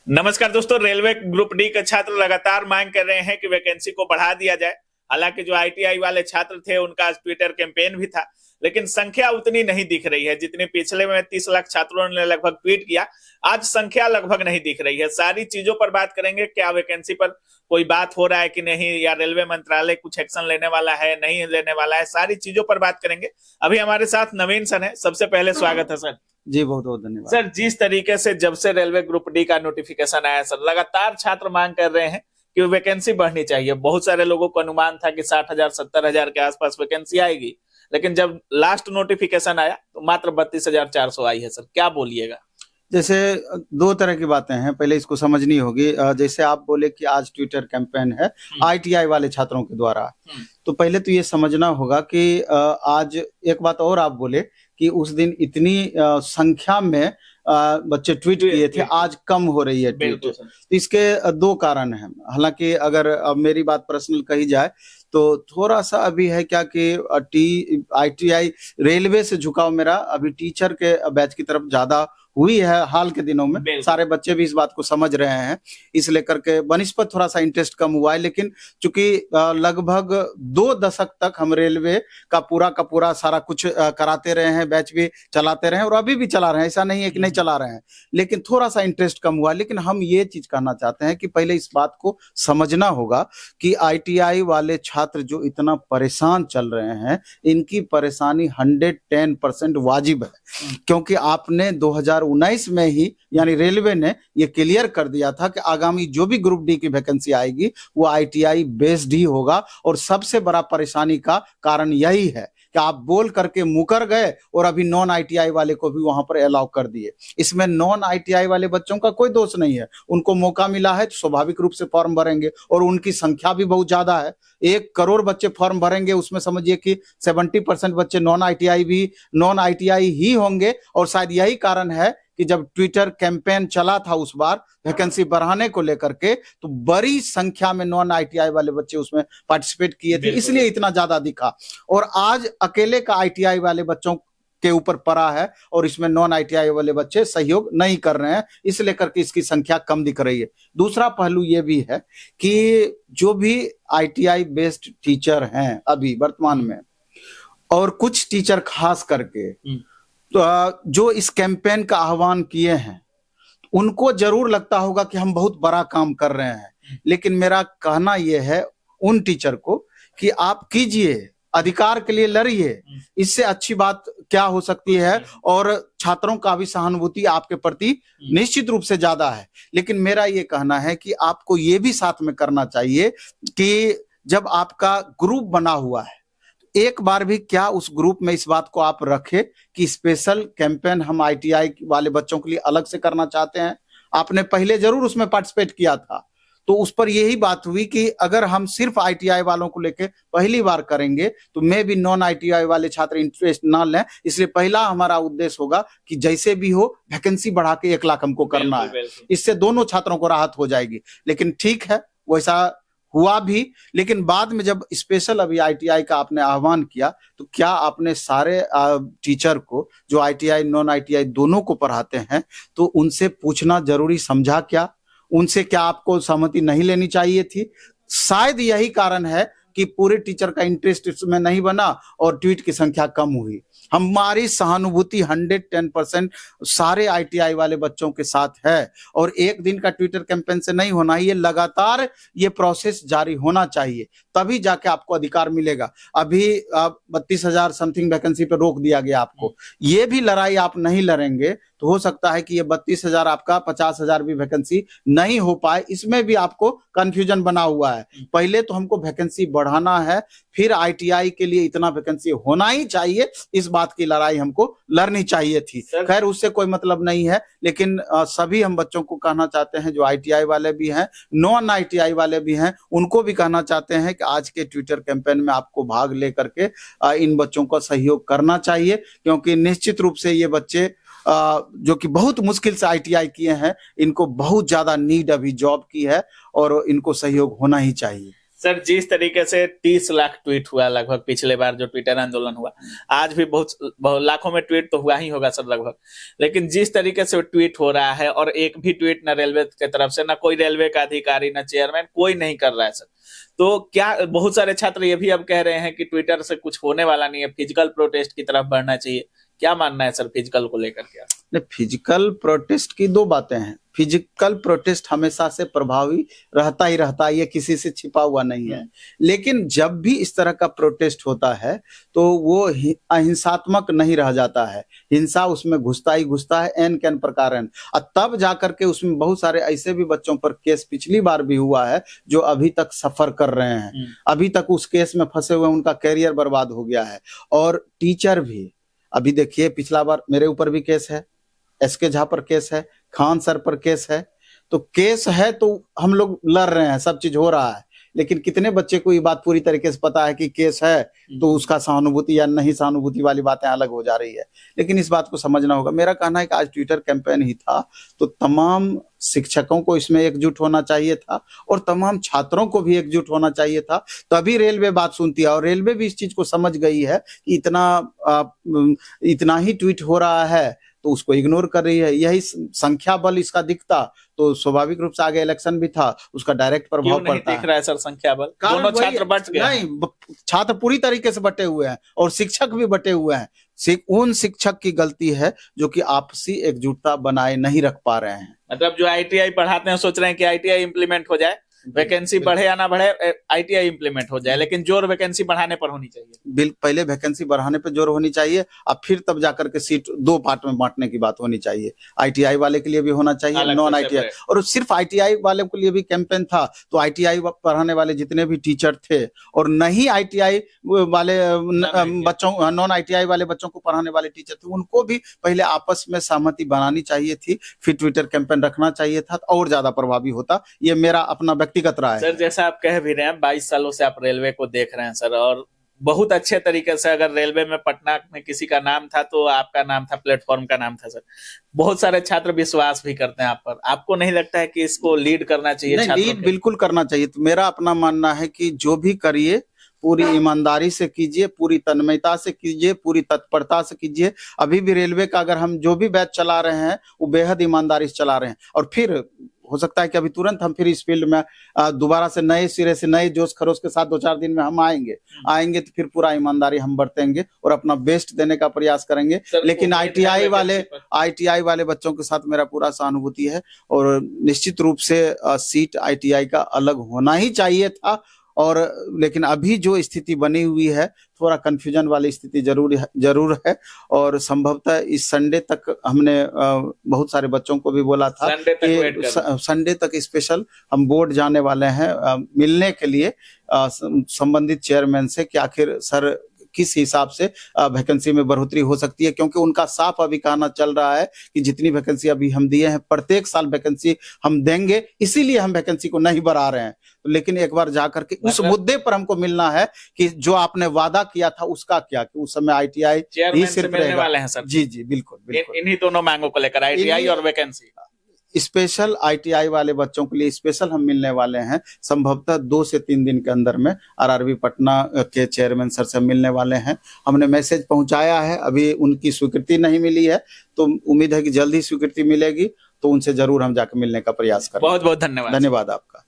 नमस्कार दोस्तों। Railway group D के छात्र लगातार मांग कर रहे हैं कि वैकेंसी को बढ़ा दिया जाए। हालांकि जो आईटीआई वाले छात्र थे उनका आज ट्विटर कैंपेन भी था, लेकिन संख्या उतनी नहीं दिख रही है जितनी पिछले में 30 लाख छात्रों ने लगभग ट्वीट किया। आज संख्या लगभग नहीं दिख रही है। सारी चीजों पर बात करेंगे। क्या वैकेंसी पर कोई बात हो रहा है कि नहीं, या रेलवे मंत्रालय कुछ एक्शन लेने वाला है, नहीं लेने वाला है, सारी चीजों पर बात करेंगे। अभी हमारे साथ नवीन सर है। सबसे पहले स्वागत है सर। जी बहुत बहुत धन्यवाद सर, जिस तरीके से जब से रेलवे ग्रुप डी का नोटिफिकेशन आया सर, लगातार छात्र मांग कर रहे हैं कि वैकेंसी बढ़नी चाहिए। बहुत सारे लोगों को अनुमान था कि 60,000 70,000 के आसपास वैकेंसी आएगी, लेकिन जब लास्ट नोटिफिकेशन आया तो मात्र 32,400 आई है। सर, क्या बोलिएगा? जैसे दो तरह की बातें हैं, पहले इसको समझनी होगी। जैसे आप बोले कि आज ट्विटर कैंपेन है आईटीआई वाले छात्रों के द्वारा, तो पहले तो ये समझना होगा कि आज एक बात और आप बोले कि उस दिन इतनी संख्या में बच्चे ट्वीट किए थे, आज कम हो रही है ट्वीट। तो इसके दो कारण हैं। हालांकि अगर मेरी बात पर्सनल कही जाए तो थोड़ा सा अभी है क्या कि आईटीआई रेलवे से झुकाव मेरा अभी टीचर के बैच की तरफ ज्यादा हुई है हाल के दिनों में। सारे बच्चे भी इस बात को समझ रहे हैं, इसलिए करके बनिस्पत थोड़ा सा इंटरेस्ट कम हुआ है। लेकिन चूंकि लगभग 2 दशक तक हम रेलवे का पूरा सारा कुछ कराते रहे हैं, बैच भी चलाते रहे हैं और अभी भी चला रहे हैं, ऐसा नहीं है कि नहीं चला रहे हैं, लेकिन थोड़ा सा इंटरेस्ट कम हुआ। लेकिन हम ये चीज कहना चाहते हैं कि पहले इस बात को समझना होगा कि आईटीआई वाले छात्र जो इतना परेशान चल रहे हैं, इनकी परेशानी 110% वाजिब है। क्योंकि आपने 2019 में ही यानी रेलवे ने ये क्लियर कर दिया था कि आगामी जो भी ग्रुप डी की वैकेंसी आएगी वो आईटीआई बेस्ड ही होगा। और सबसे बड़ा परेशानी का कारण यही है कि आप बोल करके मुकर गए और अभी नॉन आईटीआई वाले को भी वहां पर अलाउ कर दिए। इसमें नॉन आईटीआई वाले बच्चों का कोई दोष नहीं है, उनको मौका मिला है तो स्वाभाविक रूप से फॉर्म भरेंगे और उनकी संख्या भी बहुत ज्यादा है। 1 करोड़ बच्चे फॉर्म भरेंगे, उसमें समझिए कि 70% बच्चे नॉन आईटीआई ही होंगे। और शायद यही कारण है कि जब ट्विटर कैंपेन चला था उस बार वैकेंसी बढ़ाने को लेकर के, तो बड़ी संख्या में नॉन आईटीआई वाले बच्चे उसमें पार्टिसिपेट किए थे, इसलिए इतना ज्यादा दिखा। और आज अकेले का आईटीआई वाले बच्चों के ऊपर पड़ा है और इसमें नॉन आईटीआई वाले बच्चे सहयोग नहीं कर रहे हैं, इसलिए करके इसकी संख्या कम दिख रही है। दूसरा पहलू ये भी है कि जो भी आईटीआई बेस्ड टीचर हैं अभी वर्तमान में, और कुछ टीचर खास करके तो जो इस कैंपेन का आह्वान किए हैं, उनको जरूर लगता होगा कि हम बहुत बड़ा काम कर रहे हैं। लेकिन मेरा कहना यह है उन टीचर को कि आप कीजिए, अधिकार के लिए लड़िए, इससे अच्छी बात क्या हो सकती है। और छात्रों का भी सहानुभूति आपके प्रति निश्चित रूप से ज्यादा है। लेकिन मेरा ये कहना है कि आपको ये भी साथ में करना चाहिए कि जब आपका ग्रुप बना हुआ है, एक बार भी क्या उस ग्रुप में इस बात को आप रखें कि स्पेशल कैंपेन हम आईटीआई वाले बच्चों के लिए अलग से करना चाहते हैं। आपने पहले जरूर उसमें पार्टिसिपेट किया था, तो उस पर यही बात हुई कि अगर हम सिर्फ आईटीआई वालों को लेके पहली बार करेंगे तो मे भी नॉन आईटीआई वाले छात्र इंटरेस्ट ना लें। इसलिए पहला हमारा उद्देश्य होगा कि जैसे भी हो वैकेंसी बढ़ा के 1 लाख हमको करना है। इससे दोनों छात्रों को राहत हो जाएगी। लेकिन ठीक है, वैसा हुआ भी। लेकिन बाद में जब स्पेशल अभी आईटीआई का आपने आह्वान किया, तो क्या आपने सारे टीचर को जो आईटीआई नॉन आईटीआई दोनों को पढ़ाते हैं, तो उनसे पूछना जरूरी समझा क्या? उनसे क्या आपको सहमति नहीं लेनी चाहिए थी? शायद यही कारण है कि पूरे टीचर का इंटरेस्ट इसमें नहीं बना और ट्वीट की संख्या कम हुई। हमारी सहानुभूति 110% सारे आईटीआई वाले बच्चों के साथ है। और एक दिन का ट्विटर कैंपेन से नहीं होना, ये लगातार ये प्रोसेस जारी होना चाहिए, तभी जाके आपको अधिकार मिलेगा। अभी 32,000 समथिंग वैकेंसी पे रोक दिया गया आपको। ये भी लड़ाई आप नहीं लड़ेंगे तो हो सकता है कि ये 32,000 आपका 50,000 भी वैकेंसी नहीं हो पाए। इसमें भी आपको कंफ्यूजन बना हुआ है। पहले तो हमको वैकेंसी बढ़ाना है, फिर आईटीआई के लिए इतना वैकेंसी होना ही चाहिए, इस बात की लड़ाई हमको लड़नी चाहिए थी। खैर, उससे कोई मतलब नहीं है। लेकिन सभी हम बच्चों को कहना चाहते हैं, जो आईटीआई वाले भी हैं, नॉन आईटीआई वाले भी हैं, उनको भी कहना चाहते हैं कि आज के ट्विटर कैंपेन में आपको भाग लेकर के इन बच्चों का सहयोग करना चाहिए। क्योंकि निश्चित रूप से ये बच्चे जो कि बहुत मुश्किल से आईटीआई किए हैं, इनको बहुत ज्यादा नीड अभी जॉब की है और इनको सहयोग होना ही चाहिए। सर जिस तरीके से 30 लाख ट्वीट हुआ लगभग पिछले बार जो ट्विटर आंदोलन हुआ, आज भी बहुत लाखों में ट्वीट तो हुआ ही होगा सर लगभग, लेकिन जिस तरीके से ट्वीट हो रहा है और एक भी ट्वीट ना रेलवे की तरफ से, ना कोई रेलवे का अधिकारी, ना चेयरमैन, कोई नहीं कर रहा है सर। तो क्या बहुत सारे छात्र ये भी अब कह रहे हैं कि ट्विटर से कुछ होने वाला नहीं है, फिजिकल प्रोटेस्ट की तरफ बढ़ना चाहिए। क्या मानना है सर फिजिकल को लेकर के? नहीं, फिजिकल प्रोटेस्ट की दो बातें हैं। फिजिकल प्रोटेस्ट हमेशा से प्रभावी रहता ही रहता है, ये किसी से छिपा हुआ नहीं है। लेकिन जब भी इस तरह का प्रोटेस्ट होता है तो वो अहिंसात्मक नहीं रह जाता है, हिंसा उसमें घुसता ही घुसता है एन कैन प्रकार। और तब जाकर के उसमें बहुत सारे ऐसे भी बच्चों पर केस पिछली बार भी हुआ है जो अभी तक सफर कर रहे हैं, अभी तक उस केस में फंसे हुए, उनका कैरियर बर्बाद हो गया है। और टीचर भी, अभी देखिए पिछला बार मेरे ऊपर भी केस है, एसके झा पर केस है, खान सर पर केस है। तो केस है तो हम लोग लड़ रहे हैं, सब चीज हो रहा है, लेकिन कितने बच्चे को ये बात पूरी तरीके से पता है कि केस है तो उसका सहानुभूति या नहीं सहानुभूति वाली बातें अलग हो जा रही है। लेकिन इस बात को समझना होगा। मेरा कहना है कि आज ट्विटर कैंपेन ही था तो तमाम शिक्षकों को इसमें एकजुट होना चाहिए था और तमाम छात्रों को भी एकजुट होना चाहिए था, तभी रेलवे बात सुनती है। और रेलवे भी इस चीज को समझ गई है कि इतना ही ट्वीट हो रहा है तो उसको इग्नोर कर रही है। यही संख्या बल इसका दिखता तो स्वाभाविक रूप से आगे इलेक्शन भी था, उसका डायरेक्ट प्रभाव पड़ता है। दिख रहा है सर संख्या बल, दोनों छात्र बट गए। नहीं, छात्र पूरी तरीके से बटे हुए हैं और शिक्षक भी बटे हुए हैं। उन शिक्षक की गलती है जो कि आपसी एकजुटता बनाए नहीं रख पा रहे हैं। मतलब जो आईटीआई पढ़ाते हैं सोच रहे हैं कि आईटीआई इंप्लीमेंट हो जाए, वैकेंसी बढ़े या ना बढ़े आईटीआई इंप्लीमेंट हो जाए, लेकिन जोर वैकेंसी बढ़ाने पर होनी चाहिए। पहले वैकेंसी बढ़ाने पर जोर होनी चाहिए और फिर तब जाकर के सीट दो पार्ट में बांटने की बात होनी चाहिए। आईटीआई वाले के लिए भी वाले नॉन आईटीआई, और सिर्फ आईटीआई वाले के लिए भी कैंपेन था तो आईटीआई पढ़ाने वाले जितने भी टीचर थे और नहीं आईटीआई वाले बच्चों, नॉन आईटीआई वाले बच्चों को पढ़ाने वाले टीचर थे, उनको भी पहले आपस में सहमति बनानी चाहिए थी, फिर ट्विटर कैंपेन रखना चाहिए था और ज्यादा प्रभावी होता। ये मेरा अपना व्यक्तिगत राय है। सर जैसा आप कह भी रहे हैं 22 सालों से आप रेलवे को देख रहे हैं सर, और बहुत अच्छे तरीके से, अगर रेलवे में पटना में किसी का नाम था तो आपका नाम था, प्लेटफॉर्म का नाम था सर। बहुत सारे छात्र विश्वास भी करते हैं आप पर, आपको नहीं लगता है कि इसको लीड करना चाहिए? नहीं, लीड बिल्कुल करना चाहिए। तो मेरा अपना मानना है कि जो भी करिए पूरी ईमानदारी से कीजिए, पूरी तन्मयता से कीजिए, पूरी तत्परता से कीजिए। अभी भी रेलवे का अगर हम जो भी बैच चला रहे हैं वो बेहद ईमानदारी से चला रहे हैं, और फिर हो सकता है कि अभी तुरंत हम फिर इस फील्ड में दोबारा से नए सिरे से नए जोश खरोश के साथ 2-4 दिन में हम आएंगे तो फिर पूरा ईमानदारी हम बरतेंगे और अपना बेस्ट देने का प्रयास करेंगे। लेकिन आईटीआई वाले बच्चों के साथ मेरा पूरा सहानुभूति है और निश्चित रूप से सीट आईटीआई का अलग होना ही चाहिए था। और लेकिन अभी जो स्थिति बनी हुई है थोड़ा कंफ्यूजन वाली स्थिति जरूर है, और संभवतः इस संडे तक हमने बहुत सारे बच्चों को भी बोला था कि संडे तक स्पेशल हम बोर्ड जाने वाले हैं मिलने के लिए संबंधित चेयरमैन से कि आखिर सर किस हिसाब से वैकेंसी में बढ़ोतरी हो सकती है, क्योंकि उनका साफ अभी कहना चल रहा है कि जितनी वैकेंसी अभी हम दिए हैं प्रत्येक साल वैकेंसी हम देंगे, इसीलिए हम वैकेंसी को नहीं बढ़ा रहे हैं। लेकिन एक बार जाकर के उस मुद्दे पर हमको मिलना है कि जो आपने वादा किया था उसका क्या, कि उस समय आईटीआई ही सिर्फ मिलने वाले हैं सर। जी बिल्कुल। इन्हीं दोनों मांगों को लेकर आईटीआई और वैकेंसी स्पेशल आईटीआई वाले बच्चों के लिए स्पेशल हम मिलने वाले हैं संभवतः 2 से 3 दिन के अंदर में। आरआरबी पटना के चेयरमैन सर से मिलने वाले हैं, हमने मैसेज पहुंचाया है, अभी उनकी स्वीकृति नहीं मिली है तो उम्मीद है कि जल्दी स्वीकृति मिलेगी तो उनसे जरूर हम जाकर मिलने का प्रयास करेंगे। बहुत बहुत धन्यवाद। धन्यवाद आपका।